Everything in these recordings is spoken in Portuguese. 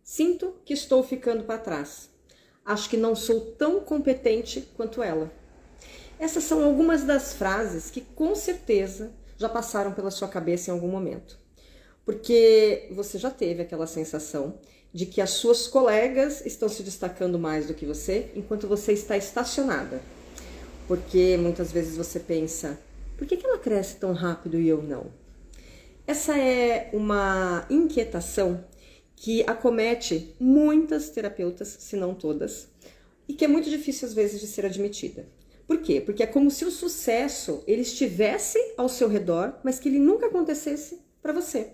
Sinto que estou ficando para trás. Acho que não sou tão competente quanto ela. Essas são algumas das frases que com certeza já passaram pela sua cabeça em algum momento. Porque você já teve aquela sensação de que as suas colegas estão se destacando mais do que você, enquanto você está estacionada. Porque muitas vezes você pensa, por que ela cresce tão rápido e eu não? Essa é uma inquietação que acomete muitas terapeutas, se não todas, e que é muito difícil às vezes de ser admitida. Por quê? Porque é como se o sucesso ele estivesse ao seu redor, mas que ele nunca acontecesse para você.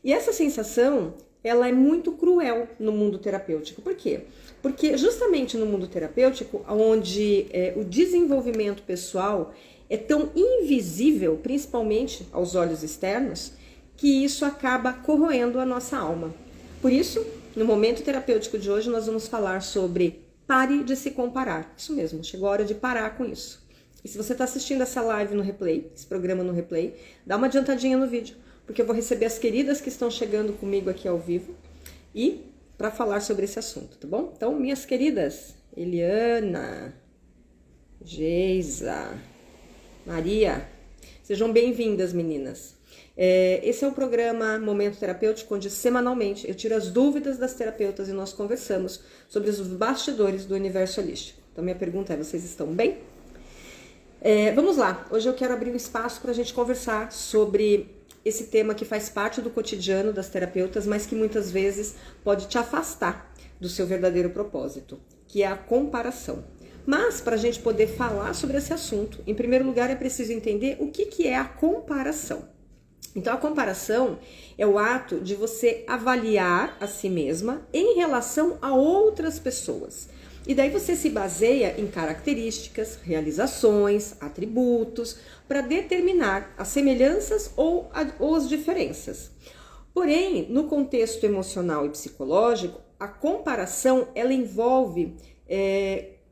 E essa sensação, ela é muito cruel no mundo terapêutico. Por quê? Porque justamente no mundo terapêutico, onde o desenvolvimento pessoal é tão invisível, principalmente aos olhos externos, que isso acaba corroendo a nossa alma. Por isso, no momento terapêutico de hoje, nós vamos falar sobre pare de se comparar. Isso mesmo, chegou a hora de parar com isso. E se você está assistindo essa live no replay, esse programa no replay, dá uma adiantadinha no vídeo, porque eu vou receber as queridas que estão chegando comigo aqui ao vivo e para falar sobre esse assunto, tá bom? Então, minhas queridas, Eliana, Geisa, Maria, sejam bem-vindas, meninas. Esse é o programa Momento Terapêutico, onde semanalmente eu tiro as dúvidas das terapeutas e nós conversamos sobre os bastidores do universo holístico. Então, minha pergunta é, vocês estão bem? Vamos lá, hoje eu quero abrir um espaço para a gente conversar sobre esse tema que faz parte do cotidiano das terapeutas, mas que muitas vezes pode te afastar do seu verdadeiro propósito, que é a comparação. Mas, para a gente poder falar sobre esse assunto, em primeiro lugar é preciso entender o que é a comparação. Então, a comparação é o ato de você avaliar a si mesma em relação a outras pessoas. E daí você se baseia em características, realizações, atributos, para determinar as semelhanças ou as diferenças. Porém, no contexto emocional e psicológico, a comparação ela envolve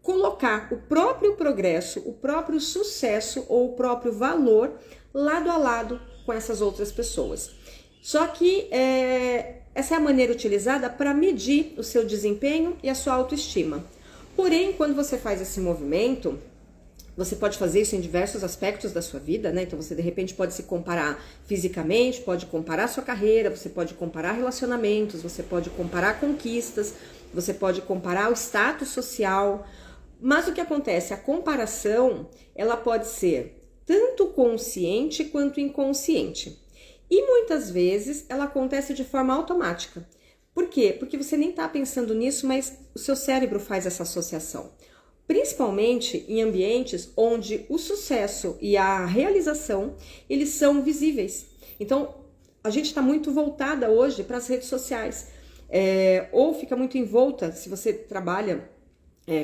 colocar o próprio progresso, o próprio sucesso ou o próprio valor lado a lado com essas outras pessoas. Só que essa é a maneira utilizada para medir o seu desempenho e a sua autoestima. Porém, quando você faz esse movimento, você pode fazer isso em diversos aspectos da sua vida, né? Então você de repente pode se comparar fisicamente, pode comparar sua carreira, você pode comparar relacionamentos, você pode comparar conquistas, você pode comparar o status social. Mas o que acontece? A comparação, ela pode ser tanto consciente quanto inconsciente. E muitas vezes ela acontece de forma automática. Por quê? Porque você nem está pensando nisso, mas o seu cérebro faz essa associação. Principalmente em ambientes onde o sucesso e a realização, eles são visíveis. Então, a gente está muito voltada hoje para as redes sociais. Ou fica muito envolta, se você trabalha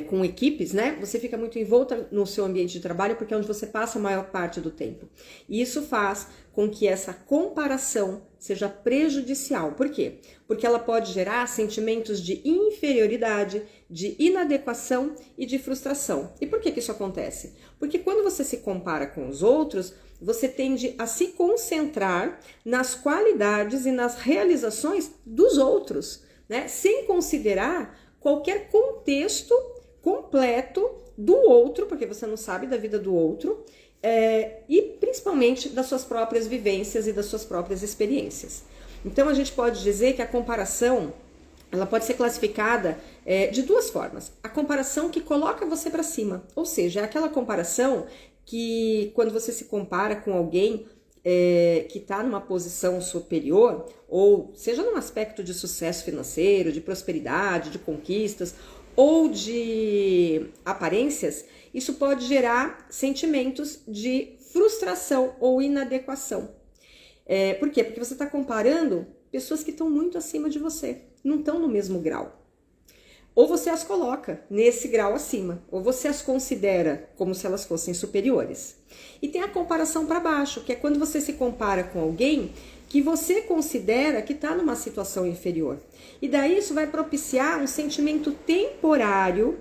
com equipes, né? Você fica muito envolta no seu ambiente de trabalho porque é onde você passa a maior parte do tempo. E isso faz com que essa comparação seja prejudicial. Por quê? Porque ela pode gerar sentimentos de inferioridade, de inadequação e de frustração. E por que isso acontece? Porque quando você se compara com os outros, você tende a se concentrar nas qualidades e nas realizações dos outros, né? Sem considerar qualquer contexto completo do outro, porque você não sabe da vida do outro, e principalmente das suas próprias vivências e das suas próprias experiências. Então a gente pode dizer que a comparação, ela pode ser classificada de duas formas. A comparação que coloca você para cima, ou seja, é aquela comparação que quando você se compara com alguém que está numa posição superior, ou seja num aspecto de sucesso financeiro, de prosperidade, de conquistas, ou de aparências, isso pode gerar sentimentos de frustração ou inadequação. Por quê? Porque você está comparando pessoas que estão muito acima de você, não estão no mesmo grau. Ou você as coloca nesse grau acima, ou você as considera como se elas fossem superiores. E tem a comparação para baixo, que é quando você se compara com alguém que você considera que está numa situação inferior. E daí isso vai propiciar um sentimento temporário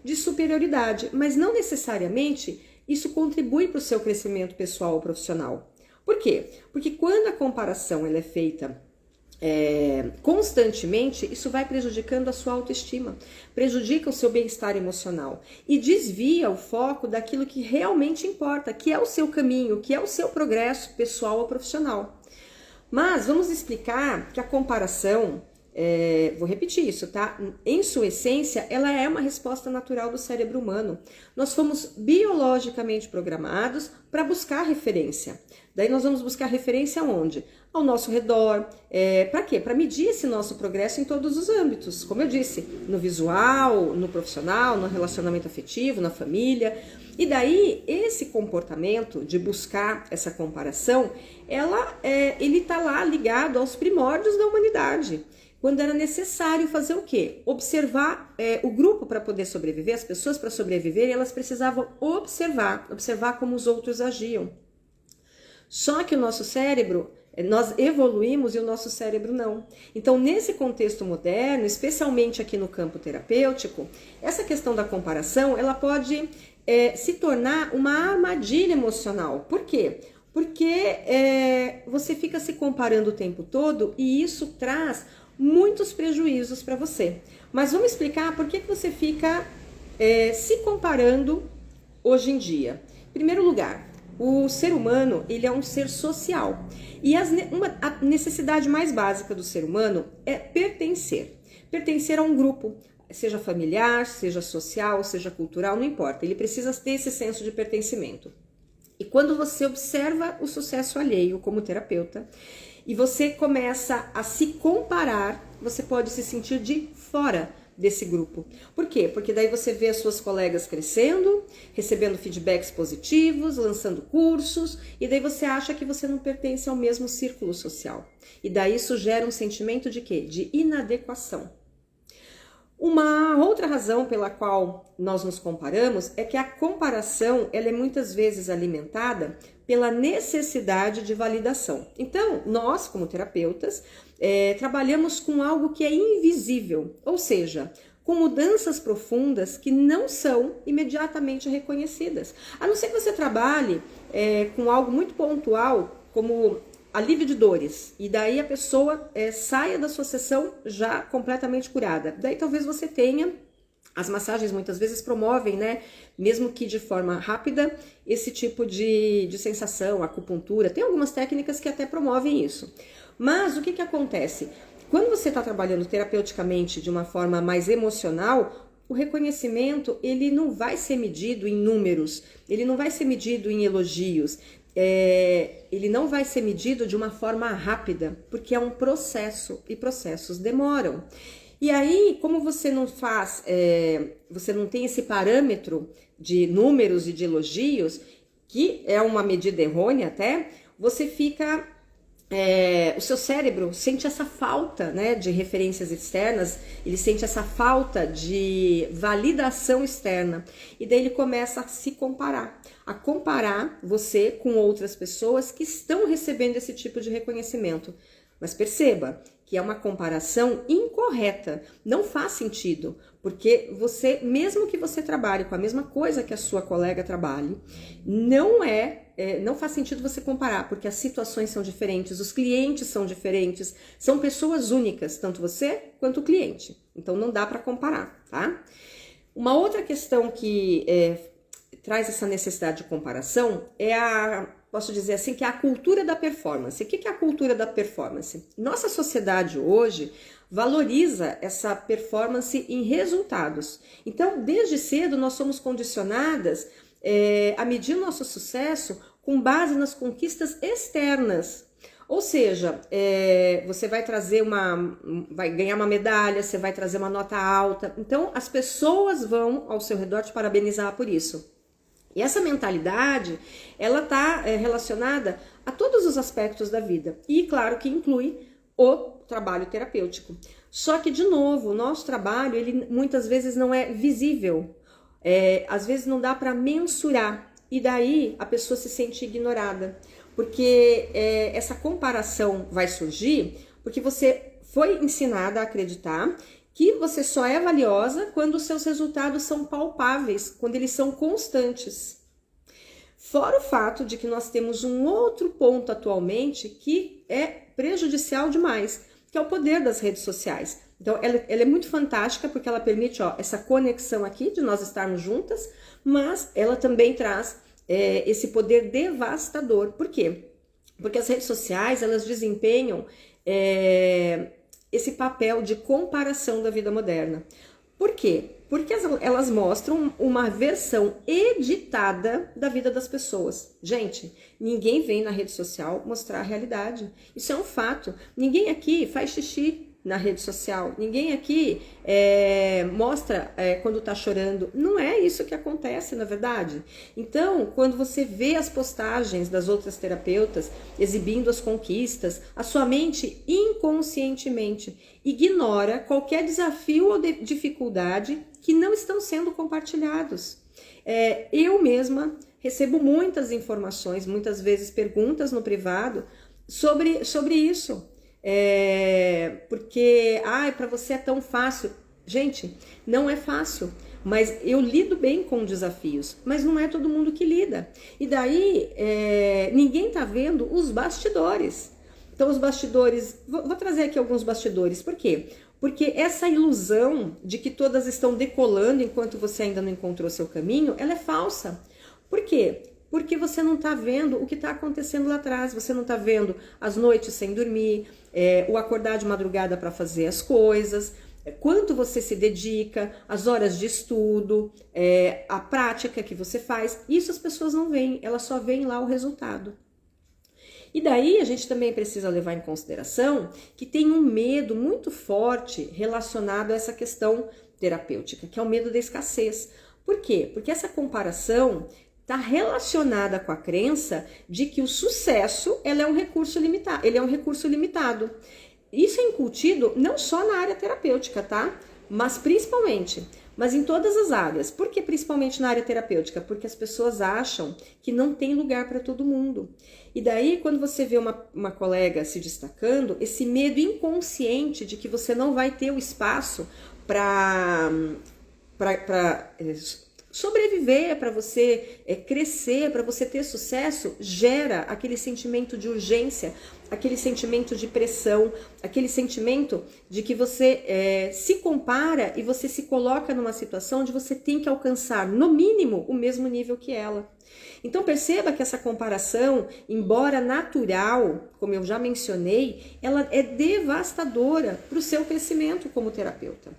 de superioridade, mas não necessariamente isso contribui para o seu crescimento pessoal ou profissional. Por quê? Porque quando a comparação ela é feita constantemente, isso vai prejudicando a sua autoestima, prejudica o seu bem-estar emocional e desvia o foco daquilo que realmente importa, que é o seu caminho, que é o seu progresso pessoal ou profissional. Mas vamos explicar que a comparação, vou repetir isso, tá? Em sua essência, ela é uma resposta natural do cérebro humano. Nós fomos biologicamente programados para buscar referência. Daí nós vamos buscar referência aonde? Ao nosso redor. Para quê? Para medir esse nosso progresso em todos os âmbitos. Como eu disse, no visual, no profissional, no relacionamento afetivo, na família. E daí, esse comportamento de buscar essa comparação, ele está lá ligado aos primórdios da humanidade. Quando era necessário fazer o quê? Observar o grupo para poder sobreviver, as pessoas para sobreviver, elas precisavam observar como os outros agiam. Só que o nosso cérebro, nós evoluímos e o nosso cérebro não. Então, nesse contexto moderno, especialmente aqui no campo terapêutico, essa questão da comparação, ela pode se tornar uma armadilha emocional. Por quê? Porque você fica se comparando o tempo todo e isso traz muitos prejuízos para você. Mas vamos explicar por que você fica se comparando hoje em dia. Em primeiro lugar, o ser humano, ele é um ser social. E a necessidade mais básica do ser humano é pertencer. Pertencer a um grupo, seja familiar, seja social, seja cultural, não importa. Ele precisa ter esse senso de pertencimento. E quando você observa o sucesso alheio como terapeuta, e você começa a se comparar, você pode se sentir de fora desse grupo. Por quê? Porque daí você vê as suas colegas crescendo, recebendo feedbacks positivos, lançando cursos, e daí você acha que você não pertence ao mesmo círculo social. E daí isso gera um sentimento de quê? De inadequação. Uma outra razão pela qual nós nos comparamos é que a comparação ela é muitas vezes alimentada pela necessidade de validação. Então, nós, como terapeutas, trabalhamos com algo que é invisível, ou seja, com mudanças profundas que não são imediatamente reconhecidas. A não ser que você trabalhe com algo muito pontual, como alívio de dores, e daí a pessoa saia da sua sessão já completamente curada. Daí talvez você tenha, as massagens muitas vezes promovem, né, mesmo que de forma rápida, esse tipo de sensação, acupuntura, tem algumas técnicas que até promovem isso. Mas o que acontece? Quando você está trabalhando terapeuticamente de uma forma mais emocional, o reconhecimento ele não vai ser medido em números, ele não vai ser medido em elogios, ele não vai ser medido de uma forma rápida, porque é um processo e processos demoram. E aí, como você não faz, você não tem esse parâmetro de números e de elogios, que é uma medida errônea até, você fica... o seu cérebro sente essa falta, né, de referências externas, ele sente essa falta de validação externa e daí ele começa a se comparar, a comparar você com outras pessoas que estão recebendo esse tipo de reconhecimento. Mas perceba que é uma comparação incorreta, não faz sentido, porque você, mesmo que você trabalhe com a mesma coisa que a sua colega trabalhe, não faz sentido você comparar, porque as situações são diferentes, os clientes são diferentes, são pessoas únicas, tanto você quanto o cliente. Então não dá para comparar, tá? Uma outra questão que traz essa necessidade de comparação é posso dizer assim, que é a cultura da performance. O que é a cultura da performance? Nossa sociedade hoje valoriza essa performance em resultados. Então, desde cedo, nós somos condicionadas a medir nosso sucesso com base nas conquistas externas. Ou seja, você vai vai ganhar uma medalha, você vai trazer uma nota alta. Então, as pessoas vão ao seu redor te parabenizar por isso. E essa mentalidade, ela está relacionada a todos os aspectos da vida. E, claro, que inclui o trabalho terapêutico. Só que, de novo, o nosso trabalho, ele muitas vezes não é visível. Às vezes não dá para mensurar. E daí a pessoa se sente ignorada. Porque essa comparação vai surgir porque você foi ensinada a acreditar que você só é valiosa quando os seus resultados são palpáveis, quando eles são constantes. Fora o fato de que nós temos um outro ponto atualmente que é prejudicial demais, que é o poder das redes sociais. Então, ela é muito fantástica porque ela permite essa conexão aqui de nós estarmos juntas, mas ela também traz esse poder devastador. Por quê? Porque as redes sociais, elas desempenham esse papel de comparação da vida moderna. Por quê? Porque elas mostram uma versão editada da vida das pessoas. Gente, ninguém vem na rede social mostrar a realidade. Isso é um fato. Ninguém aqui faz xixi na rede social. Ninguém aqui mostra quando tá chorando. Não é isso que acontece, na verdade. Então, quando você vê as postagens das outras terapeutas exibindo as conquistas, a sua mente inconscientemente ignora qualquer desafio ou dificuldade que não estão sendo compartilhados. Eu mesma recebo muitas informações, muitas vezes perguntas no privado sobre isso. Porque, para você é tão fácil. Gente, não é fácil, mas eu lido bem com desafios, mas não é todo mundo que lida. E daí, ninguém tá vendo os bastidores. Então, os bastidores, vou trazer aqui alguns bastidores, por quê? Porque essa ilusão de que todas estão decolando enquanto você ainda não encontrou seu caminho, ela é falsa. Por quê? Porque você não está vendo o que está acontecendo lá atrás, você não está vendo as noites sem dormir, o acordar de madrugada para fazer as coisas, quanto você se dedica, as horas de estudo, a prática que você faz. Isso as pessoas não veem, elas só veem lá o resultado. E daí a gente também precisa levar em consideração que tem um medo muito forte relacionado a essa questão terapêutica, que é o medo da escassez. Por quê? Porque essa comparação está relacionada com a crença de que o sucesso ele é um recurso limitado. Isso é incutido não só na área terapêutica, tá? Mas em todas as áreas. Por que principalmente na área terapêutica? Porque as pessoas acham que não tem lugar para todo mundo. E daí, quando você vê uma colega se destacando, esse medo inconsciente de que você não vai ter o espaço para sobreviver, para você crescer, para você ter sucesso, gera aquele sentimento de urgência, aquele sentimento de pressão, aquele sentimento de que você se compara e você se coloca numa situação onde você tem que alcançar, no mínimo, o mesmo nível que ela. Então perceba que essa comparação, embora natural, como eu já mencionei, ela é devastadora para o seu crescimento como terapeuta.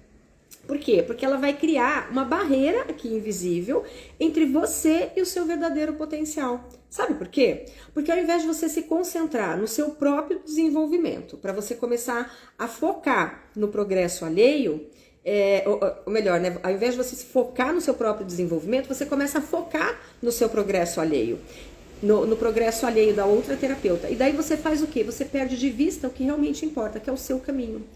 Por quê? Porque ela vai criar uma barreira aqui invisível entre você e o seu verdadeiro potencial. Sabe por quê? Porque ao invés de você se concentrar no seu próprio desenvolvimento, para você começar a focar no progresso alheio, ou melhor, né? Ao invés de você se focar no seu próprio desenvolvimento, você começa a focar no seu progresso alheio. No progresso alheio da outra terapeuta. E daí você faz o quê? Você perde de vista o que realmente importa, que é o seu caminho.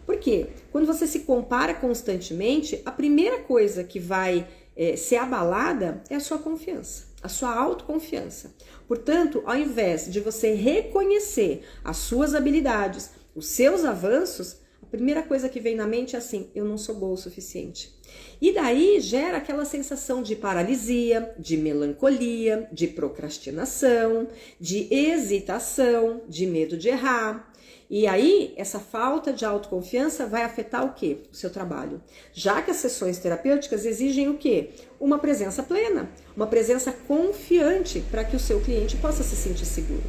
Por quê? Quando você se compara constantemente, a primeira coisa que vai ser abalada é a sua confiança, a sua autoconfiança. Portanto, ao invés de você reconhecer as suas habilidades, os seus avanços, a primeira coisa que vem na mente é assim: eu não sou boa o suficiente. E daí gera aquela sensação de paralisia, de melancolia, de procrastinação, de hesitação, de medo de errar. E aí, essa falta de autoconfiança vai afetar o quê? O seu trabalho. Já que as sessões terapêuticas exigem o quê? Uma presença plena, uma presença confiante para que o seu cliente possa se sentir seguro.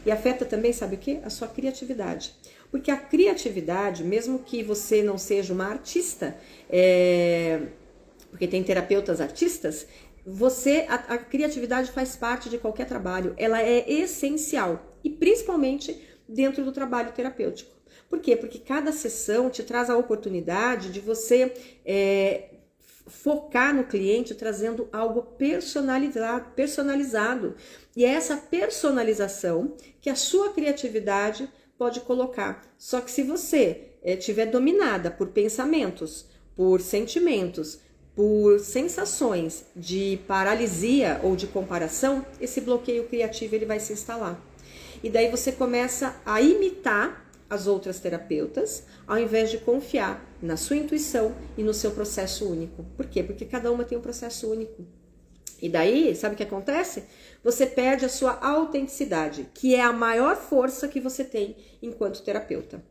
E afeta também, sabe o quê? A sua criatividade. Porque a criatividade, mesmo que você não seja uma artista, porque tem terapeutas artistas, a criatividade faz parte de qualquer trabalho, ela é essencial. E principalmente dentro do trabalho terapêutico. Por quê? Porque cada sessão te traz a oportunidade de você focar no cliente trazendo algo personalizado. E é essa personalização que a sua criatividade pode colocar. Só que se você estiver dominada por pensamentos, por sentimentos, por sensações de paralisia ou de comparação, esse bloqueio criativo ele vai se instalar. E daí você começa a imitar as outras terapeutas, ao invés de confiar na sua intuição e no seu processo único. Por quê? Porque cada uma tem um processo único. E daí, sabe o que acontece? Você perde a sua autenticidade, que é a maior força que você tem enquanto terapeuta.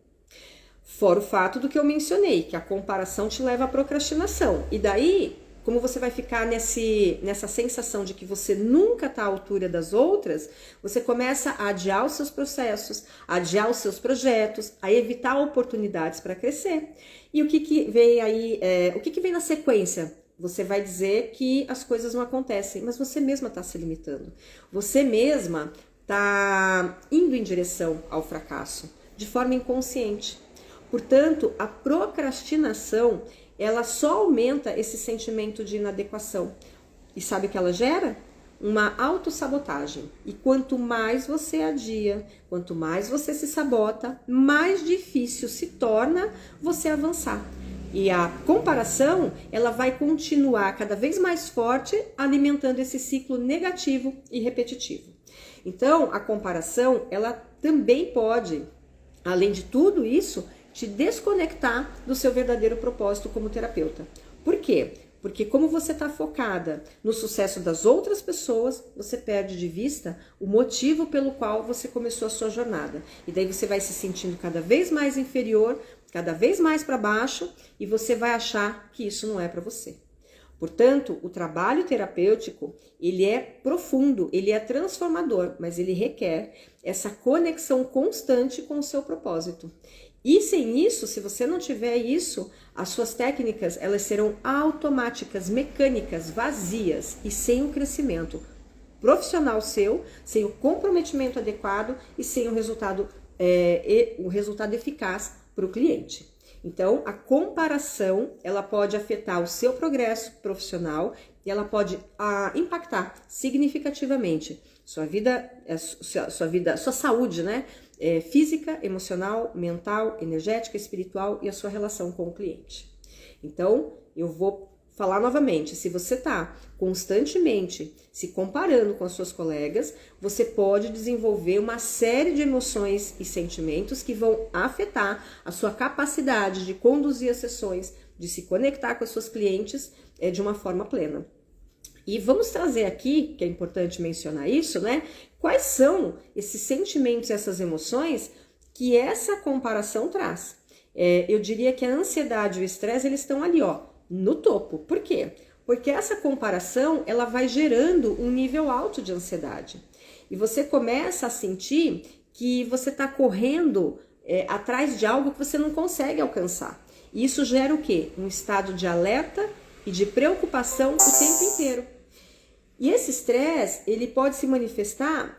Fora o fato do que eu mencionei, que a comparação te leva à procrastinação. E daí, como você vai ficar nessa sensação de que você nunca está à altura das outras, você começa a adiar os seus processos, a adiar os seus projetos, a evitar oportunidades para crescer. E o que vem aí, o que vem na sequência? Você vai dizer que as coisas não acontecem, mas você mesma está se limitando. Você mesma está indo em direção ao fracasso, de forma inconsciente. Portanto, a procrastinação, ela só aumenta esse sentimento de inadequação. E sabe o que ela gera? Uma autossabotagem. E quanto mais você adia, quanto mais você se sabota, mais difícil se torna você avançar. E a comparação, ela vai continuar cada vez mais forte, alimentando esse ciclo negativo e repetitivo. Então, a comparação, ela também pode, além de tudo isso, te desconectar do seu verdadeiro propósito como terapeuta. Por quê? Porque como você está focada no sucesso das outras pessoas, você perde de vista o motivo pelo qual você começou a sua jornada. E daí você vai se sentindo cada vez mais inferior, cada vez mais para baixo, e você vai achar que isso não é para você. Portanto, o trabalho terapêutico, ele é profundo, ele é transformador, mas ele requer essa conexão constante com o seu propósito. E sem isso, se você não tiver isso, as suas técnicas, elas serão automáticas, mecânicas, vazias e sem o crescimento profissional seu, sem o comprometimento adequado e sem o resultado eficaz para o cliente. Então, a comparação, ela pode afetar o seu progresso profissional e ela pode impactar significativamente sua saúde, né? Física, emocional, mental, energética, espiritual e a sua relação com o cliente. Então, eu vou falar novamente, se você está constantemente se comparando com as suas colegas, você pode desenvolver uma série de emoções e sentimentos que vão afetar a sua capacidade de conduzir as sessões, de se conectar com as suas clientes de uma forma plena. E vamos trazer aqui, que é importante mencionar isso, né? Quais são esses sentimentos e essas emoções que essa comparação traz? Eu diria que a ansiedade e o estresse, eles estão ali, ó, no topo. Por quê? Porque essa comparação, ela vai gerando um nível alto de ansiedade. E você começa a sentir que você está correndo atrás de algo que você não consegue alcançar. E isso gera o quê? Um estado de alerta e de preocupação o tempo inteiro. E esse estresse, ele pode se manifestar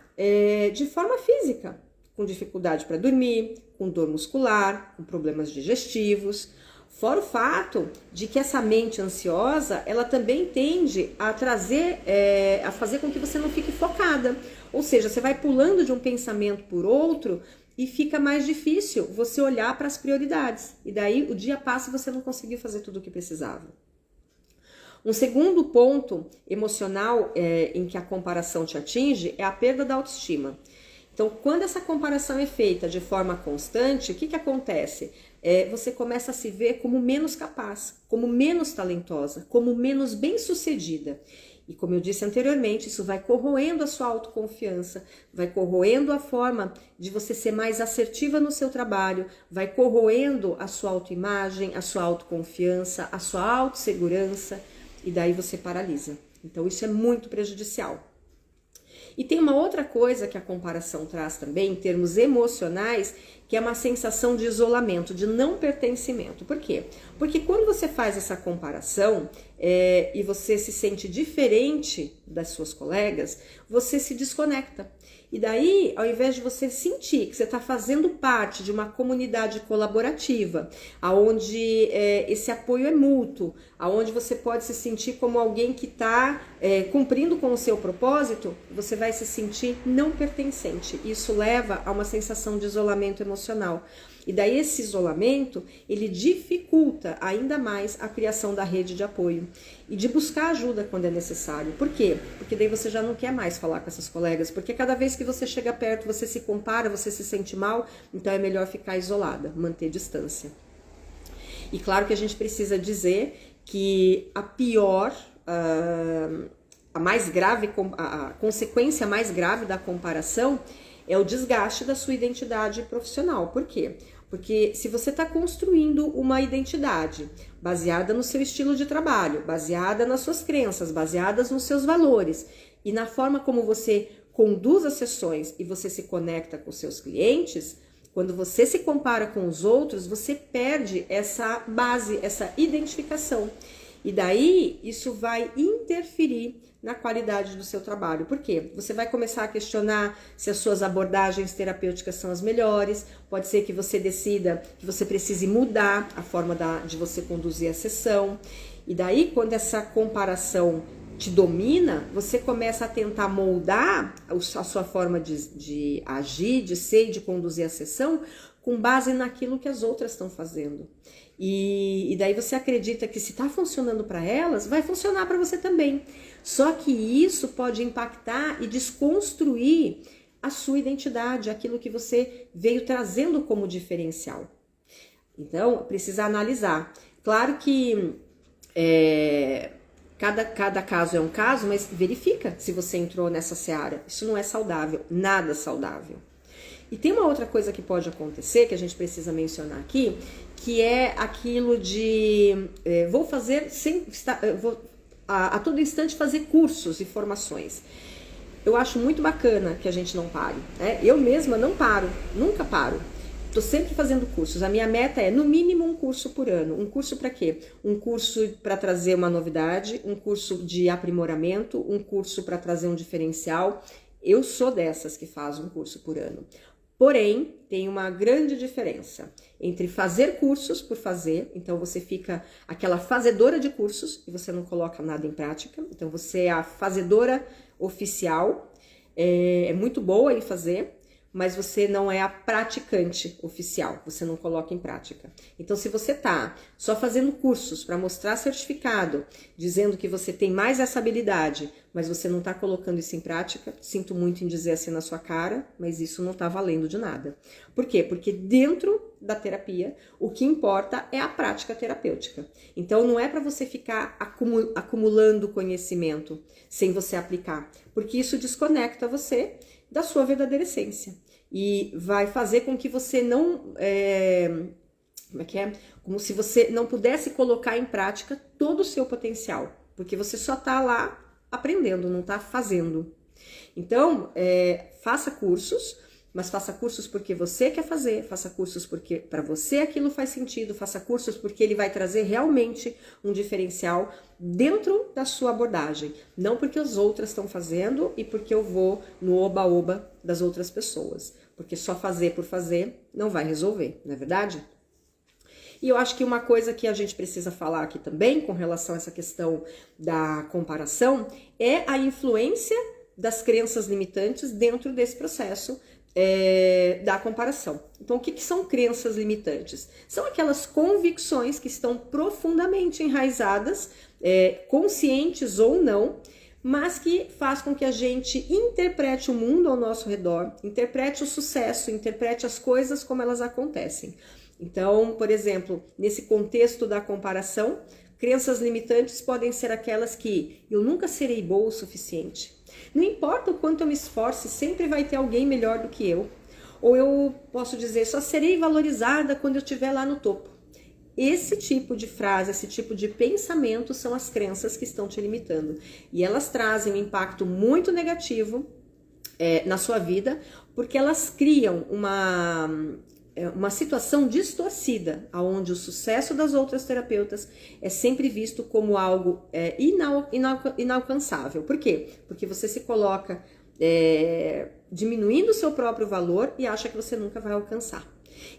de forma física, com dificuldade para dormir, com dor muscular, com problemas digestivos. Fora o fato de que essa mente ansiosa, ela também tende a a fazer com que você não fique focada. Ou seja, você vai pulando de um pensamento por outro e fica mais difícil você olhar para as prioridades. E daí o dia passa e você não conseguiu fazer tudo o que precisava. Um segundo ponto emocional em que a comparação te atinge é a perda da autoestima. Então, quando essa comparação é feita de forma constante, o que acontece? Você começa a se ver como menos capaz, como menos talentosa, como menos bem-sucedida. E como eu disse anteriormente, isso vai corroendo a sua autoconfiança, vai corroendo a forma de você ser mais assertiva no seu trabalho, vai corroendo a sua autoimagem, a sua autoconfiança, a sua autossegurança, e daí você paralisa. Então isso é muito prejudicial. E tem uma outra coisa que a comparação traz também, em termos emocionais, que é uma sensação de isolamento, de não pertencimento. Por quê? Porque quando você faz essa comparação e você se sente diferente das suas colegas, você se desconecta. E daí, ao invés de você sentir que você está fazendo parte de uma comunidade colaborativa, onde esse apoio é mútuo, onde você pode se sentir como alguém que está cumprindo com o seu propósito, você vai se sentir não pertencente. Isso leva a uma sensação de isolamento emocional. E daí esse isolamento, ele dificulta ainda mais a criação da rede de apoio e de buscar ajuda quando é necessário. Por quê? Porque daí você já não quer mais falar com essas colegas, porque cada vez que você chega perto, você se compara, você se sente mal, então é melhor ficar isolada, manter distância. E claro que a gente precisa dizer que a consequência mais grave da comparação é o desgaste da sua identidade profissional. Por quê? Porque se você está construindo uma identidade baseada no seu estilo de trabalho, baseada nas suas crenças, baseadas nos seus valores e na forma como você conduz as sessões e você se conecta com os seus clientes, quando você se compara com os outros, você perde essa base, essa identificação. E daí isso vai interferir na qualidade do seu trabalho. Por quê? Você vai começar a questionar se as suas abordagens terapêuticas são as melhores. Pode ser que você decida que você precise mudar a forma de você conduzir a sessão. E daí, quando essa comparação te domina, você começa a tentar moldar a sua forma de agir, de ser e de conduzir a sessão com base naquilo que as outras estão fazendo. E daí você acredita que se está funcionando para elas, vai funcionar para você também. Só que isso pode impactar e desconstruir a sua identidade, aquilo que você veio trazendo como diferencial. Então, precisa analisar. Claro que cada caso é um caso, mas verifica se você entrou nessa seara. Isso não é saudável, nada saudável. E tem uma outra coisa que pode acontecer, que a gente precisa mencionar aqui, que é aquilo de vou fazer a todo instante fazer cursos e formações. Eu acho muito bacana que a gente não pare, né? Eu mesma não paro, nunca paro. Estou sempre fazendo cursos. A minha meta é, no mínimo, um curso por ano. Um curso para quê? Um curso para trazer uma novidade, um curso de aprimoramento, um curso para trazer um diferencial. Eu sou dessas que faz um curso por ano. Porém, tem uma grande diferença entre fazer cursos por fazer, então você fica aquela fazedora de cursos e você não coloca nada em prática, então você é a fazedora oficial, é muito boa em fazer, mas você não é a praticante oficial, você não coloca em prática. Então, se você tá só fazendo cursos para mostrar certificado, dizendo que você tem mais essa habilidade, mas você não tá colocando isso em prática, sinto muito em dizer assim na sua cara, mas isso não tá valendo de nada. Por quê? Porque dentro da terapia, o que importa é a prática terapêutica. Então, não é para você ficar acumulando conhecimento sem você aplicar, porque isso desconecta você da sua verdadeira essência e vai fazer com que você não como se você não pudesse colocar em prática todo o seu potencial, porque você só tá lá aprendendo, não tá fazendo. Então, faça cursos, mas faça cursos porque você quer fazer, faça cursos porque para você aquilo faz sentido, faça cursos porque ele vai trazer realmente um diferencial dentro da sua abordagem, não porque as outras estão fazendo e porque eu vou no oba-oba das outras pessoas, porque só fazer por fazer não vai resolver, não é verdade? E eu acho que uma coisa que a gente precisa falar aqui também com relação a essa questão da comparação é a influência das crenças limitantes dentro desse processo da comparação. Então, o que são crenças limitantes? São aquelas convicções que estão profundamente enraizadas, conscientes ou não, mas que faz com que a gente interprete o mundo ao nosso redor, interprete o sucesso, interprete as coisas como elas acontecem. Então, por exemplo, nesse contexto da comparação, crenças limitantes podem ser aquelas que eu nunca serei boa o suficiente. Não importa o quanto eu me esforce, sempre vai ter alguém melhor do que eu. Ou eu posso dizer, só serei valorizada quando eu estiver lá no topo. Esse tipo de frase, esse tipo de pensamento são as crenças que estão te limitando. E elas trazem um impacto muito negativo na sua vida, porque elas criam uma situação distorcida, onde o sucesso das outras terapeutas é sempre visto como algo inalcançável. Por quê? Porque você se coloca diminuindo o seu próprio valor e acha que você nunca vai alcançar.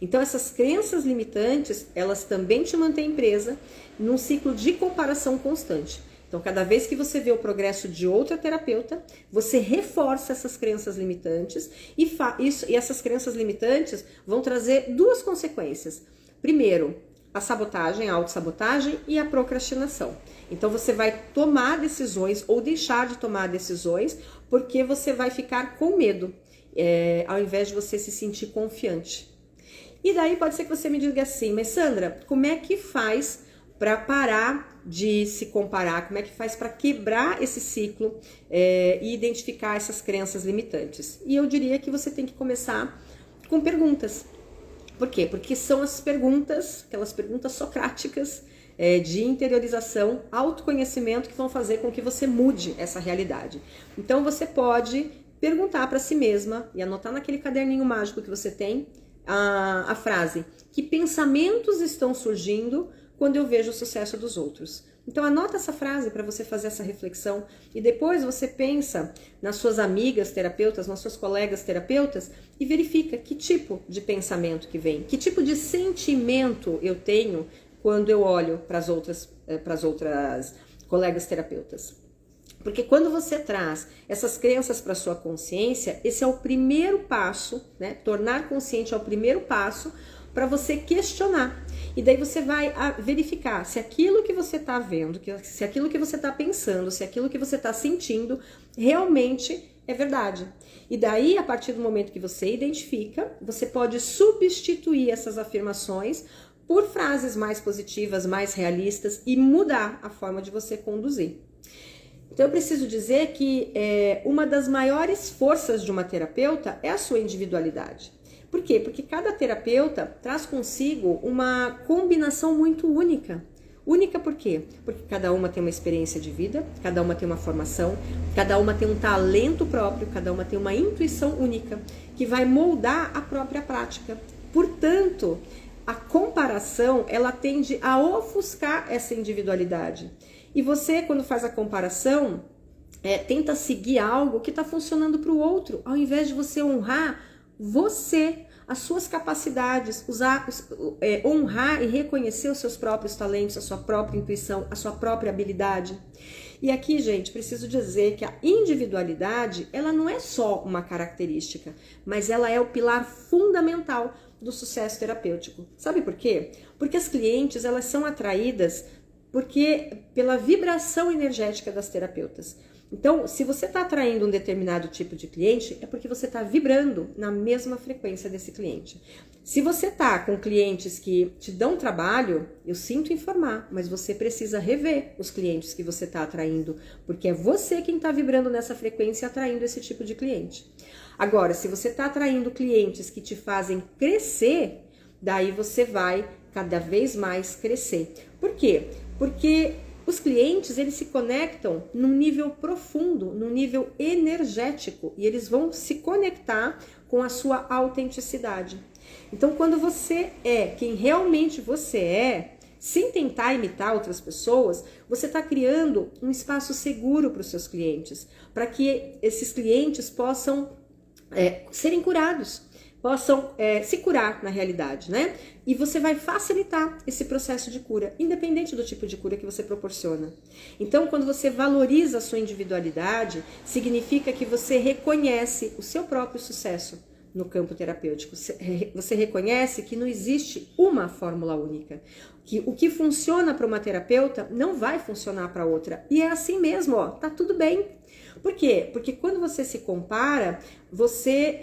Então, essas crenças limitantes, elas também te mantêm presa num ciclo de comparação constante. Então, cada vez que você vê o progresso de outra terapeuta, você reforça essas crenças limitantes e essas crenças limitantes vão trazer duas consequências. Primeiro, a sabotagem, a autossabotagem e a procrastinação. Então, você vai tomar decisões ou deixar de tomar decisões porque você vai ficar com medo, ao invés de você se sentir confiante. E daí pode ser que você me diga assim, mas Sandra, como é que faz para parar de se comparar? Como é que faz para quebrar esse ciclo e identificar essas crenças limitantes? E eu diria que você tem que começar com perguntas. Por quê? Porque são as perguntas, aquelas perguntas socráticas, de interiorização, autoconhecimento, que vão fazer com que você mude essa realidade. Então você pode perguntar para si mesma e anotar naquele caderninho mágico que você tem a frase: que pensamentos estão surgindo quando eu vejo o sucesso dos outros? Então anota essa frase para você fazer essa reflexão e depois você pensa nas suas amigas terapeutas, nas suas colegas terapeutas e verifica que tipo de pensamento que vem, que tipo de sentimento eu tenho quando eu olho para as outras colegas terapeutas. Porque quando você traz essas crenças para sua consciência, esse é o primeiro passo, né? Tornar consciente é o primeiro passo para você questionar. E daí você vai verificar se aquilo que você está vendo, se aquilo que você está pensando, se aquilo que você está sentindo realmente é verdade. E daí, a partir do momento que você identifica, você pode substituir essas afirmações por frases mais positivas, mais realistas e mudar a forma de você conduzir. Então eu preciso dizer que uma das maiores forças de uma terapeuta é a sua individualidade. Por quê? Porque cada terapeuta traz consigo uma combinação muito única. Única por quê? Porque cada uma tem uma experiência de vida, cada uma tem uma formação, cada uma tem um talento próprio, cada uma tem uma intuição única que vai moldar a própria prática. Portanto, a comparação, ela tende a ofuscar essa individualidade. E você, quando faz a comparação, tenta seguir algo que está funcionando para o outro, ao invés de você honrar você, as suas capacidades, honrar e reconhecer os seus próprios talentos, a sua própria intuição, a sua própria habilidade. E aqui, gente, preciso dizer que a individualidade, ela não é só uma característica, mas ela é o pilar fundamental do sucesso terapêutico. Sabe por quê? Porque as clientes, elas são atraídas pela vibração energética das terapeutas. Então, se você está atraindo um determinado tipo de cliente, é porque você está vibrando na mesma frequência desse cliente. Se você está com clientes que te dão trabalho, eu sinto informar, mas você precisa rever os clientes que você está atraindo, porque é você quem está vibrando nessa frequência e atraindo esse tipo de cliente. Agora, se você está atraindo clientes que te fazem crescer, daí você vai cada vez mais crescer. Por quê? Porque os clientes, eles se conectam num nível profundo, num nível energético, e eles vão se conectar com a sua autenticidade. Então, quando você é quem realmente você é, sem tentar imitar outras pessoas, você está criando um espaço seguro para os seus clientes, para que esses clientes possam serem curados, possam se curar na realidade, né? E você vai facilitar esse processo de cura, independente do tipo de cura que você proporciona. Então, quando você valoriza a sua individualidade, significa que você reconhece o seu próprio sucesso no campo terapêutico. Você reconhece que não existe uma fórmula única. Que o que funciona para uma terapeuta não vai funcionar para outra. E é assim mesmo, ó, tá tudo bem. Por quê? Porque quando você se compara, você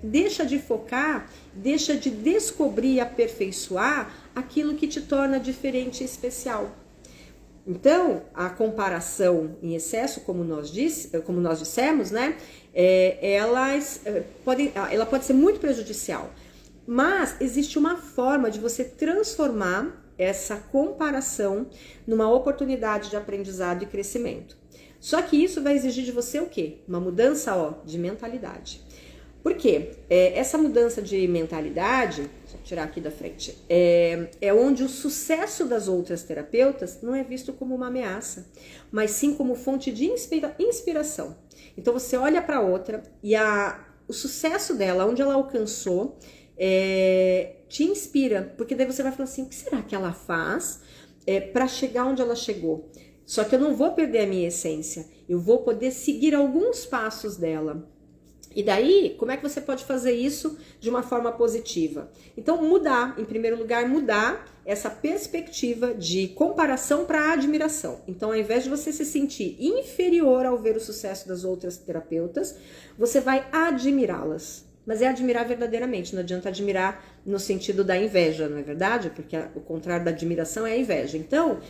deixa de focar, deixa de descobrir e aperfeiçoar aquilo que te torna diferente e especial. Então, a comparação em excesso, como nós dissemos, né, ela pode ser muito prejudicial. Mas existe uma forma de você transformar essa comparação numa oportunidade de aprendizado e crescimento. Só que isso vai exigir de você o quê? Uma mudança, de mentalidade. Por quê? Essa mudança de mentalidade, deixa eu tirar aqui da frente, é onde o sucesso das outras terapeutas não é visto como uma ameaça, mas sim como fonte de inspiração. Então você olha para outra e o sucesso dela, onde ela alcançou, te inspira, porque daí você vai falar assim, o que será que ela faz para chegar onde ela chegou? Só que eu não vou perder a minha essência, eu vou poder seguir alguns passos dela. E daí, como é que você pode fazer isso de uma forma positiva? Então, em primeiro lugar, mudar essa perspectiva de comparação para admiração. Então, ao invés de você se sentir inferior ao ver o sucesso das outras terapeutas, você vai admirá-las. Mas é admirar verdadeiramente, não adianta admirar no sentido da inveja, não é verdade? Porque o contrário da admiração é a inveja. Então,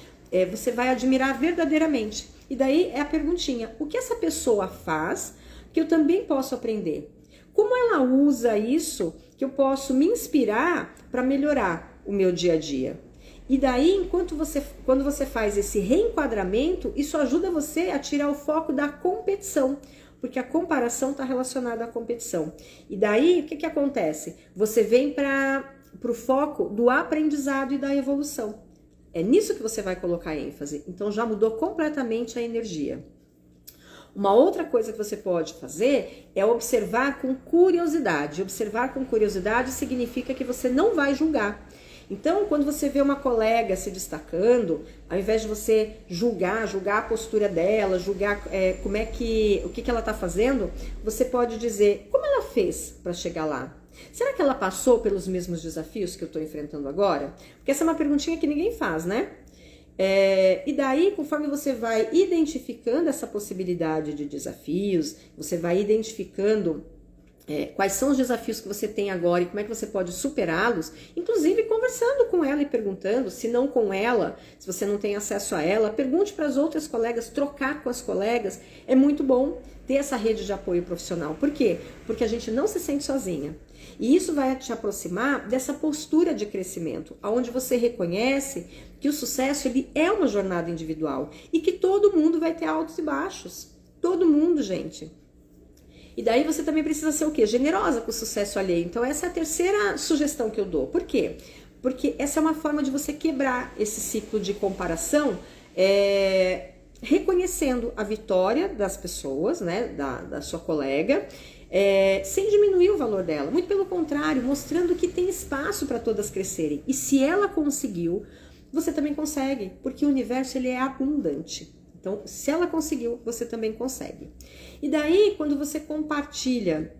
você vai admirar verdadeiramente. E daí é a perguntinha, o que essa pessoa faz que eu também posso aprender? Como ela usa isso que eu posso me inspirar para melhorar o meu dia a dia. E daí, quando você faz esse reenquadramento, isso ajuda você a tirar o foco da competição, porque a comparação está relacionada à competição. E daí, o que acontece? Você vem para o foco do aprendizado e da evolução. É nisso que você vai colocar ênfase. Então, já mudou completamente a energia. Uma outra coisa que você pode fazer é observar com curiosidade. Observar com curiosidade significa que você não vai julgar. Então, quando você vê uma colega se destacando, ao invés de você julgar a postura dela, julgar o que ela está fazendo, você pode dizer como ela fez para chegar lá. Será que ela passou pelos mesmos desafios que eu estou enfrentando agora? Porque essa é uma perguntinha que ninguém faz, né? E daí, conforme você vai identificando essa possibilidade de desafios, você vai identificando quais são os desafios que você tem agora e como é que você pode superá-los, inclusive conversando com ela e perguntando, se não com ela, se você não tem acesso a ela, pergunte para as outras colegas, trocar com as colegas, é muito bom ter essa rede de apoio profissional. Por quê? Porque a gente não se sente sozinha. E isso vai te aproximar dessa postura de crescimento, onde você reconhece que o sucesso ele é uma jornada individual e que todo mundo vai ter altos e baixos. Todo mundo, gente. E daí você também precisa ser o quê? Generosa com o sucesso alheio. Então essa é a terceira sugestão que eu dou. Por quê? Porque essa é uma forma de você quebrar esse ciclo de comparação, reconhecendo a vitória das pessoas, né, da sua colega, sem diminuir o valor dela. Muito pelo contrário, mostrando que tem espaço para todas crescerem. E se ela conseguiu, você também consegue, porque o universo ele é abundante. Então, se ela conseguiu, você também consegue. E daí, quando você compartilha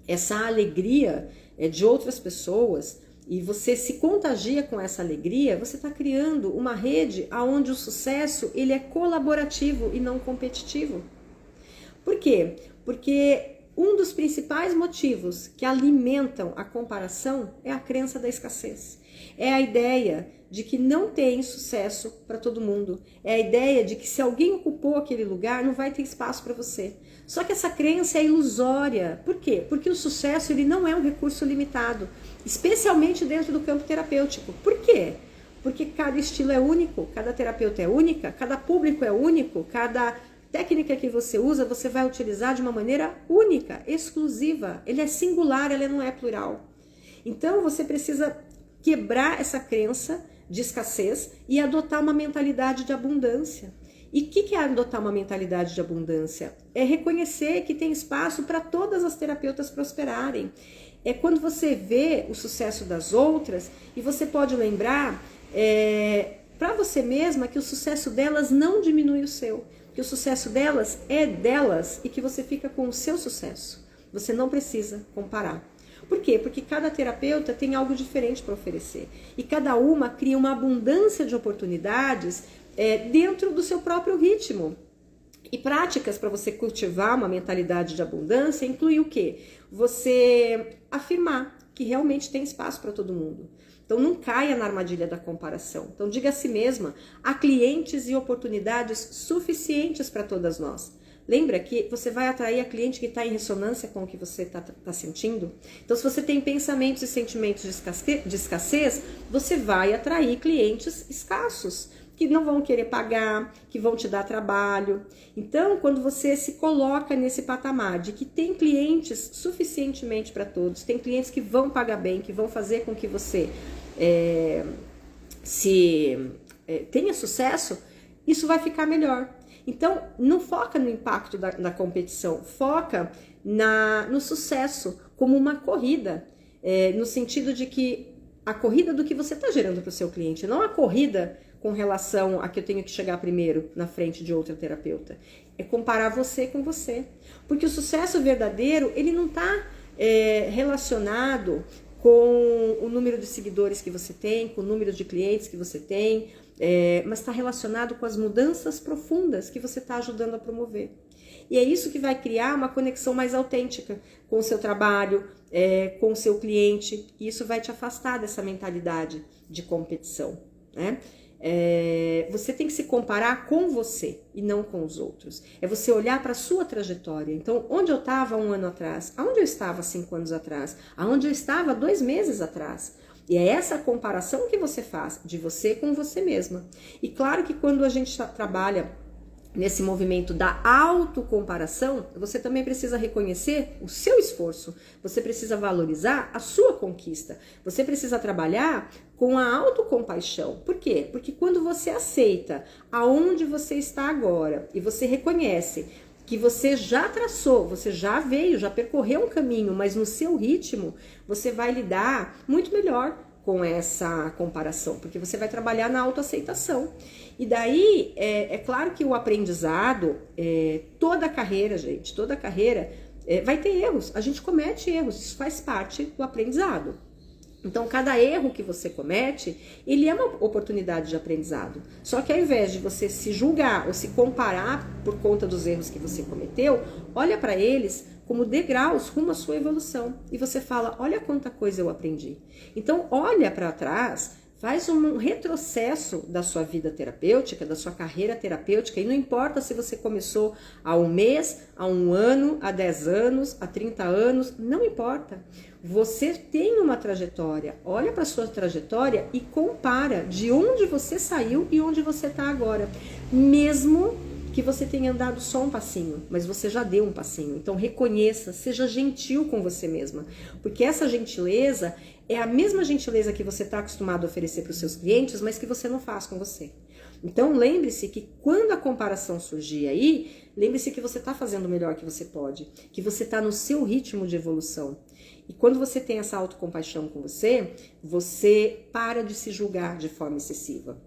essa alegria de outras pessoas e você se contagia com essa alegria, você está criando uma rede onde o sucesso ele é colaborativo e não competitivo. Por quê? Porque um dos principais motivos que alimentam a comparação é a crença da escassez. É a ideia de que não tem sucesso para todo mundo. É a ideia de que se alguém ocupou aquele lugar, não vai ter espaço para você. Só que essa crença é ilusória. Por quê? Porque o sucesso ele não é um recurso limitado, especialmente dentro do campo terapêutico. Por quê? Porque cada estilo é único, cada terapeuta é única, cada público é único, cada técnica que você usa, você vai utilizar de uma maneira única, exclusiva. Ele é singular, ele não é plural. Então, você precisa quebrar essa crença de escassez e adotar uma mentalidade de abundância. E o que é adotar uma mentalidade de abundância? É reconhecer que tem espaço para todas as terapeutas prosperarem. É quando você vê o sucesso das outras e você pode lembrar para você mesma que o sucesso delas não diminui o seu. Que o sucesso delas é delas e que você fica com o seu sucesso. Você não precisa comparar. Por quê? Porque cada terapeuta tem algo diferente para oferecer. E cada uma cria uma abundância de oportunidades dentro do seu próprio ritmo. E práticas para você cultivar uma mentalidade de abundância inclui o quê? Você afirmar que realmente tem espaço para todo mundo. Então não caia na armadilha da comparação. Então diga a si mesma, há clientes e oportunidades suficientes para todas nós. Lembra que você vai atrair a cliente que está em ressonância com o que você está sentindo? Então se você tem pensamentos e sentimentos de escassez, você vai atrair clientes escassos, que não vão querer pagar, que vão te dar trabalho. Então, quando você se coloca nesse patamar de que tem clientes suficientemente para todos, tem clientes que vão pagar bem, que vão fazer com que você tenha sucesso, isso vai ficar melhor. Então, não foca no impacto da competição, foca no sucesso como uma corrida, no sentido de que a corrida do que você está gerando para o seu cliente, não a corrida com relação a que eu tenho que chegar primeiro na frente de outra terapeuta. É comparar você com você. Porque o sucesso verdadeiro, ele não está relacionado com o número de seguidores que você tem, com o número de clientes que você tem, mas está relacionado com as mudanças profundas que você está ajudando a promover. E é isso que vai criar uma conexão mais autêntica com o seu trabalho, com o seu cliente, e isso vai te afastar dessa mentalidade de competição. né? Você tem que se comparar com você e não com os outros. É você olhar para a sua trajetória. Então, onde eu estava 1 ano atrás? Aonde eu estava 5 anos atrás? Aonde eu estava 2 meses atrás? E é essa comparação que você faz de você com você mesma. E claro que quando a gente trabalha nesse movimento da autocomparação, você também precisa reconhecer o seu esforço, você precisa valorizar a sua conquista, você precisa trabalhar com a autocompaixão. Por quê? Porque quando você aceita aonde você está agora e você reconhece que você já traçou, você já veio, já percorreu um caminho, mas no seu ritmo, você vai lidar muito melhor com essa comparação, porque você vai trabalhar na autoaceitação. E daí, é claro que o aprendizado, toda a carreira, gente, toda a carreira vai ter erros. A gente comete erros, isso faz parte do aprendizado. Então, cada erro que você comete, ele é uma oportunidade de aprendizado. Só que ao invés de você se julgar ou se comparar por conta dos erros que você cometeu, olha para eles como degraus rumo à sua evolução. E você fala, olha quanta coisa eu aprendi. Então, olha para trás, faz um retrocesso da sua vida terapêutica, da sua carreira terapêutica, e não importa se você começou há 1 mês, há 1 ano, há 10 anos, há 30 anos, não importa. Você tem uma trajetória, olha para a sua trajetória e compara de onde você saiu e onde você está agora. Mesmo que você tenha andado só um passinho, mas você já deu um passinho. Então reconheça, seja gentil com você mesma, porque essa gentileza é a mesma gentileza que você está acostumado a oferecer para os seus clientes, mas que você não faz com você. Então lembre-se que quando a comparação surgir aí, lembre-se que você está fazendo o melhor que você pode, que você está no seu ritmo de evolução. E quando você tem essa autocompaixão com você, você para de se julgar de forma excessiva.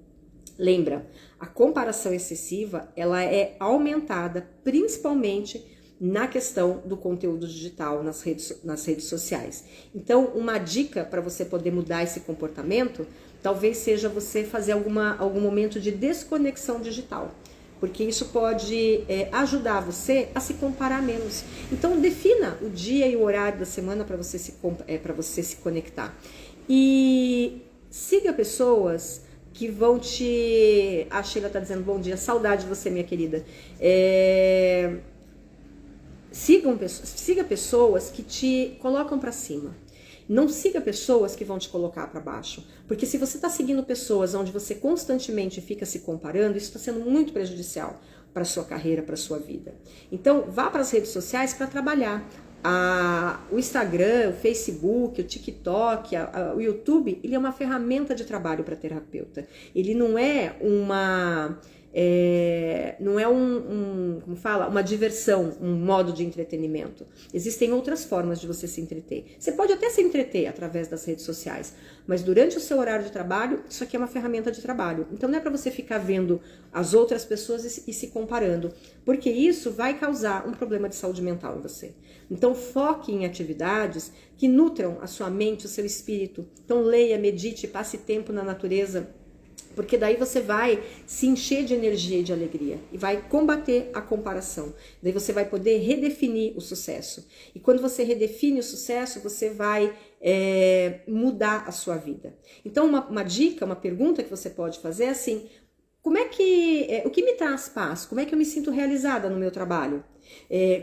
Lembra, a comparação excessiva, ela é aumentada principalmente na questão do conteúdo digital nas redes sociais. Então, uma dica para você poder mudar esse comportamento, talvez seja você fazer algum momento de desconexão digital, porque isso pode ajudar você a se comparar menos. Então, defina o dia e o horário da semana para você se conectar. E siga pessoas que vão te... A Sheila está dizendo bom dia, saudade de você, minha querida. Siga pessoas que te colocam para cima. Não siga pessoas que vão te colocar para baixo. Porque se você está seguindo pessoas onde você constantemente fica se comparando, isso está sendo muito prejudicial para a sua carreira, para a sua vida. Então, vá para as redes sociais para trabalhar. O Instagram, o Facebook, o TikTok, o YouTube, ele é uma ferramenta de trabalho para terapeuta. Ele não é uma diversão, um modo de entretenimento. Existem outras formas de você se entreter. Você pode até se entreter através das redes sociais, mas durante o seu horário de trabalho, isso aqui é uma ferramenta de trabalho. Então não é para você ficar vendo as outras pessoas e se comparando, porque isso vai causar um problema de saúde mental em você. Então foque em atividades que nutram a sua mente, o seu espírito. Então leia, medite, passe tempo na natureza, porque daí você vai se encher de energia e de alegria e vai combater a comparação. Daí você vai poder redefinir o sucesso. E quando você redefine o sucesso, você vai mudar a sua vida. Então uma dica, uma pergunta que você pode fazer é assim: o que me traz paz? Como é que eu me sinto realizada no meu trabalho?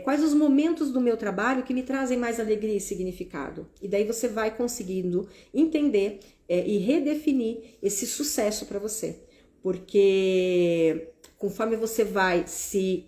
Quais os momentos do meu trabalho que me trazem mais alegria e significado? E daí você vai conseguindo entender e redefinir esse sucesso para você. Porque conforme você vai se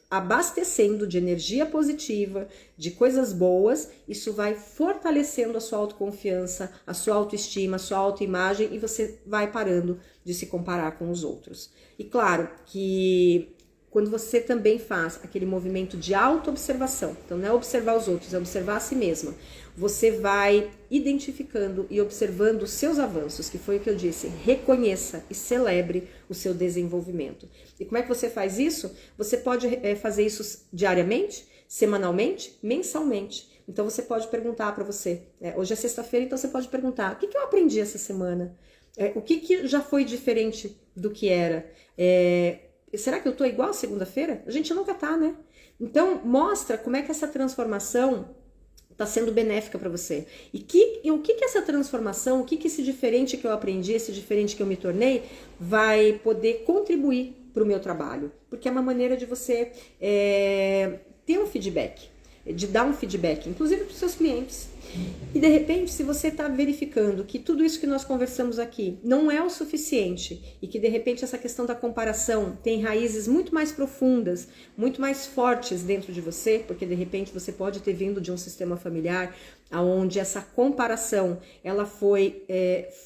abastecendo de energia positiva, de coisas boas, isso vai fortalecendo a sua autoconfiança, a sua autoestima, a sua autoimagem, e você vai parando de se comparar com os outros. E claro que quando você também faz aquele movimento de autoobservação, então não é observar os outros, é observar a si mesma, você vai identificando e observando os seus avanços, que foi o que eu disse, reconheça e celebre o seu desenvolvimento. E como é que você faz isso? Você pode fazer isso diariamente, semanalmente, mensalmente. Então você pode perguntar para você, hoje é sexta-feira, então você pode perguntar, o que eu aprendi essa semana? O que já foi diferente do que era? Será que eu tô igual segunda-feira? A gente nunca tá, né? Então, mostra como é que essa transformação está sendo benéfica para você. E o que essa transformação, o que esse diferente que eu aprendi, esse diferente que eu me tornei, vai poder contribuir para o meu trabalho? Porque é uma maneira de você ter um feedback, de dar um feedback, inclusive para os seus clientes. E de repente, se você está verificando que tudo isso que nós conversamos aqui não é o suficiente e que de repente essa questão da comparação tem raízes muito mais profundas, muito mais fortes dentro de você, porque de repente você pode ter vindo de um sistema familiar onde essa comparação ela foi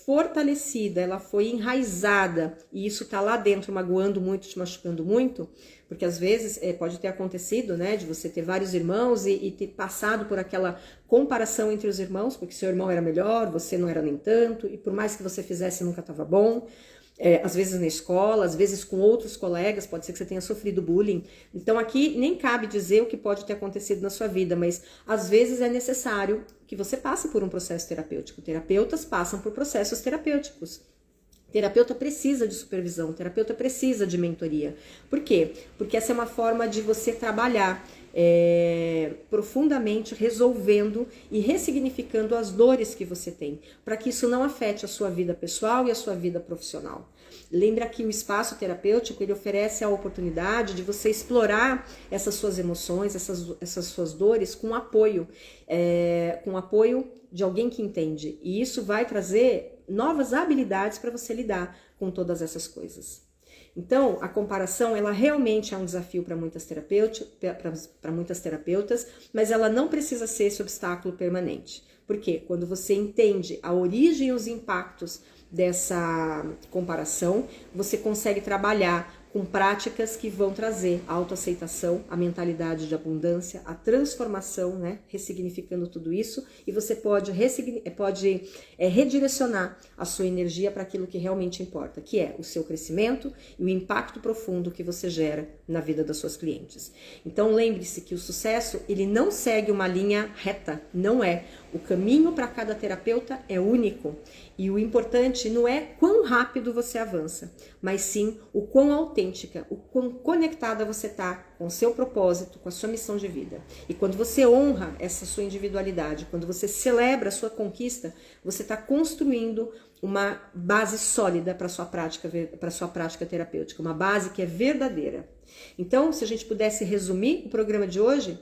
fortalecida, ela foi enraizada e isso está lá dentro magoando muito, te machucando muito. Porque às vezes pode ter acontecido, né, de você ter vários irmãos e ter passado por aquela comparação entre os irmãos, porque seu irmão era melhor, você não era nem tanto, e por mais que você fizesse nunca estava bom. Às vezes na escola, às vezes com outros colegas, pode ser que você tenha sofrido bullying. Então aqui nem cabe dizer o que pode ter acontecido na sua vida, mas às vezes é necessário que você passe por um processo terapêutico. Terapeutas passam por processos terapêuticos. Terapeuta precisa de supervisão, terapeuta precisa de mentoria. Por quê? Porque essa é uma forma de você trabalhar profundamente, resolvendo e ressignificando as dores que você tem, para que isso não afete a sua vida pessoal e a sua vida profissional. Lembra que o espaço terapêutico, ele oferece a oportunidade de você explorar essas suas emoções, essas suas dores com apoio de alguém que entende. E isso vai trazer novas habilidades para você lidar com todas essas coisas. Então, a comparação, ela realmente é um desafio para muitas terapeutas, mas ela não precisa ser esse obstáculo permanente. Porque quando você entende a origem e os impactos dessa comparação, você consegue trabalhar com práticas que vão trazer a autoaceitação, a mentalidade de abundância, a transformação, né? Ressignificando tudo isso, e você pode redirecionar a sua energia para aquilo que realmente importa, que é o seu crescimento e o impacto profundo que você gera na vida das suas clientes. Então lembre-se que o sucesso, ele não segue uma linha reta, não é. O caminho para cada terapeuta é único. E o importante não é quão rápido você avança, mas sim o quão autêntica, o quão conectada você está com o seu propósito, com a sua missão de vida. E quando você honra essa sua individualidade, quando você celebra a sua conquista, você está construindo uma base sólida para a sua prática terapêutica, uma base que é verdadeira. Então, se a gente pudesse resumir o programa de hoje,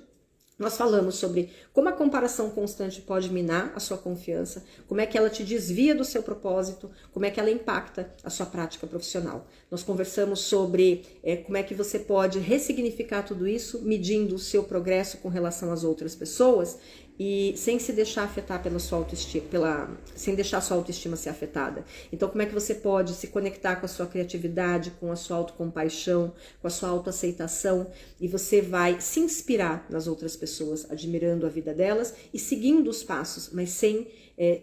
nós falamos sobre como a comparação constante pode minar a sua confiança, como é que ela te desvia do seu propósito, como é que ela impacta a sua prática profissional. Nós conversamos sobre como é que você pode ressignificar tudo isso, medindo o seu progresso com relação às outras pessoas e sem se deixar afetar pela sua autoestima, sem deixar a sua autoestima ser afetada. Então, como é que você pode se conectar com a sua criatividade, com a sua autocompaixão, com a sua autoaceitação, e você vai se inspirar nas outras pessoas, admirando a vida delas e seguindo os passos, mas sem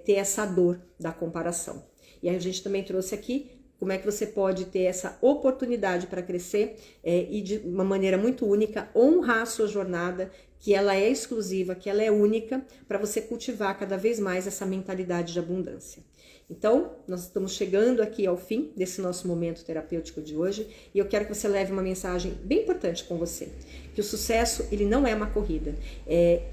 ter essa dor da comparação. E a gente também trouxe aqui como é que você pode ter essa oportunidade para crescer e de uma maneira muito única, honrar a sua jornada, que ela é exclusiva, que ela é única, para você cultivar cada vez mais essa mentalidade de abundância. Então, nós estamos chegando aqui ao fim desse nosso momento terapêutico de hoje e eu quero que você leve uma mensagem bem importante com você, que o sucesso, ele não é uma corrida.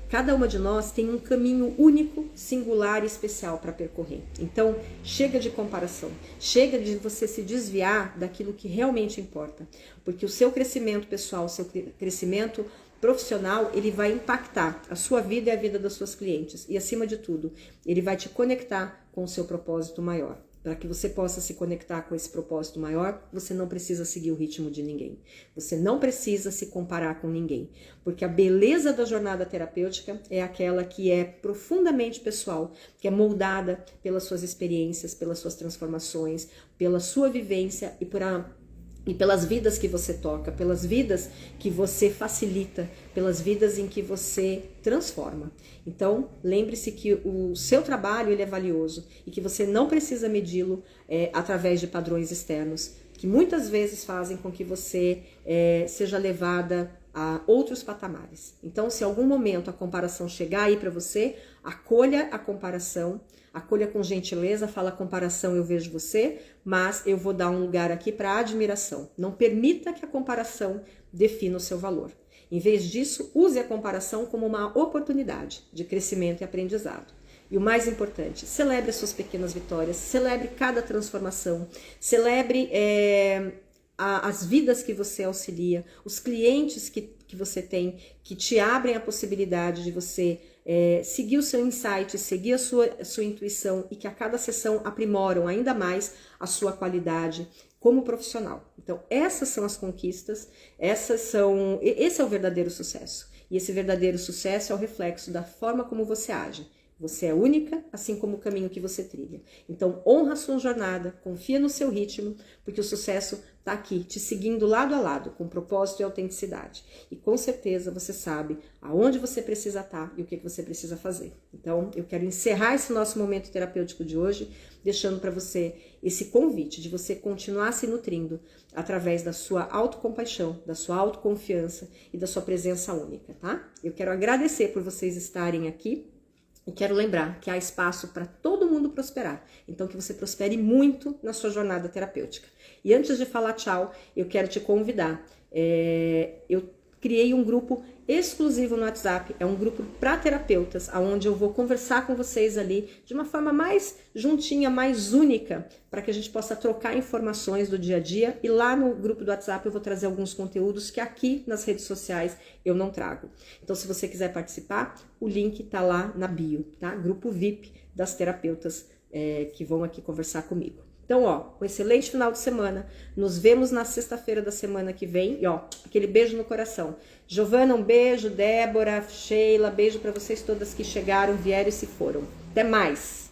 Cada uma de nós tem um caminho único, singular e especial para percorrer. Então, chega de comparação, chega de você se desviar daquilo que realmente importa, porque o seu crescimento pessoal, o seu crescimento profissional, ele vai impactar a sua vida e a vida das suas clientes. E, acima de tudo, ele vai te conectar com o seu propósito maior. Para que você possa se conectar com esse propósito maior, você não precisa seguir o ritmo de ninguém. Você não precisa se comparar com ninguém. Porque a beleza da jornada terapêutica é aquela que é profundamente pessoal, que é moldada pelas suas experiências, pelas suas transformações, pela sua vivência e pelas vidas que você toca, pelas vidas que você facilita, pelas vidas em que você transforma. Então, lembre-se que o seu trabalho ele é valioso e que você não precisa medi-lo através de padrões externos, que muitas vezes fazem com que você seja levada a outros patamares. Então, se em algum momento a comparação chegar aí para você, acolha a comparação, acolha com gentileza, fala comparação, eu vejo você, mas eu vou dar um lugar aqui para admiração. Não permita que a comparação defina o seu valor. Em vez disso, use a comparação como uma oportunidade de crescimento e aprendizado. E o mais importante, celebre as suas pequenas vitórias, celebre cada transformação, celebre as vidas que você auxilia, os clientes que você tem, que te abrem a possibilidade de você seguir o seu insight, seguir a sua intuição e que a cada sessão aprimoram ainda mais a sua qualidade como profissional. Então, essas são as conquistas, esse é o verdadeiro sucesso. E esse verdadeiro sucesso é o reflexo da forma como você age. Você é única, assim como o caminho que você trilha. Então, honra a sua jornada, confia no seu ritmo, porque o sucesso está aqui, te seguindo lado a lado, com propósito e autenticidade. E com certeza você sabe aonde você precisa estar e o que você precisa fazer. Então, eu quero encerrar esse nosso momento terapêutico de hoje, deixando para você esse convite de você continuar se nutrindo através da sua autocompaixão, da sua autoconfiança e da sua presença única, tá? Eu quero agradecer por vocês estarem aqui. E quero lembrar que há espaço para todo mundo prosperar. Então, que você prospere muito na sua jornada terapêutica. E antes de falar tchau, eu quero te convidar. Eu criei um grupo exclusivo no WhatsApp. É um grupo para terapeutas, onde eu vou conversar com vocês ali de uma forma mais juntinha, mais única, para que a gente possa trocar informações do dia a dia. E lá no grupo do WhatsApp eu vou trazer alguns conteúdos que aqui nas redes sociais eu não trago. Então, se você quiser participar, o link tá lá na bio, tá? Grupo VIP das terapeutas que vão aqui conversar comigo. Então, um excelente final de semana. Nos vemos na sexta-feira da semana que vem. E, aquele beijo no coração. Giovana, um beijo. Débora, Sheila, beijo para vocês todas que chegaram, vieram e se foram. Até mais!